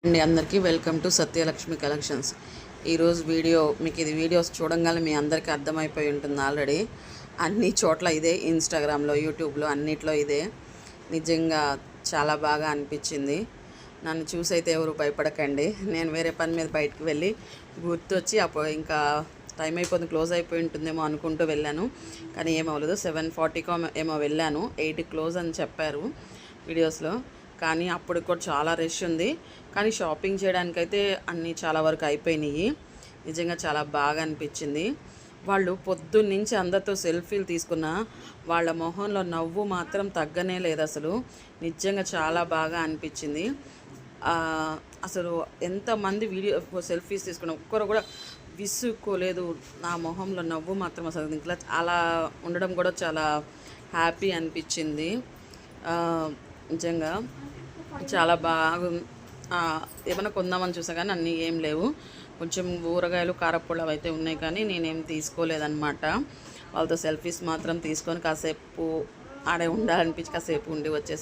అండి అందరికీ welcome to Satyalakshmi collections. ఈరోజు మీకు ఇది వీడియోస్ చూడంగానే మీ అందరికీ అర్థమైపోయి ఉంటుంది ఆల్రెడీ. అన్ని చోట్ల ఇదే, ఇన్స్టాగ్రామ్లో, యూట్యూబ్లో అన్నిట్లో ఇదే. నిజంగా చాలా బాగా అనిపించింది. నన్ను చూసైతే ఎవరు భయపడకండి. నేను వేరే పని మీద బయటకు వెళ్ళి గుర్తొచ్చి అప్పుడు ఇంకా టైం అయిపోతుంది, క్లోజ్ అయిపోయి ఉంటుందేమో అనుకుంటూ వెళ్ళాను. కానీ ఏమవ్వలేదు. 7:40కో ఏమో వెళ్ళాను, 8 క్లోజ్ అని చెప్పారు వీడియోస్లో. కానీ అప్పుడు కూడా చాలా రష్ ఉంది. కానీ షాపింగ్ చేయడానికైతే అన్నీ చాలా వరకు అయిపోయినాయి. నిజంగా చాలా బాగా అనిపించింది. వాళ్ళు పొద్దున్నుంచి అందరితో సెల్ఫీలు తీసుకున్న వాళ్ళ మొహంలో నవ్వు మాత్రం తగ్గనే లేదు అసలు. నిజంగా చాలా బాగా అనిపించింది. అసలు ఎంతమంది సెల్ఫీస్ తీసుకున్న ఒక్కరు కూడా విసుక్కోలేదు. నా మొహంలో నవ్వు మాత్రం అసలు ఇంకా అలా ఉండడం కూడా చాలా హ్యాపీ అనిపించింది. నిజంగా చాలా బాగా ఏమైనా కొందామని చూసా కానీ అన్నీ ఏం లేవు. కొంచెం ఊరగాయలు, కారపొళ్ళు అవి అయితే ఉన్నాయి కానీ నేనేం తీసుకోలేదన్నమాట. వాళ్ళతో సెల్ఫీస్ మాత్రం తీసుకొని కాసేపు ఆడే ఉండాలనిపించి కాసేపు ఉండి వచ్చేసి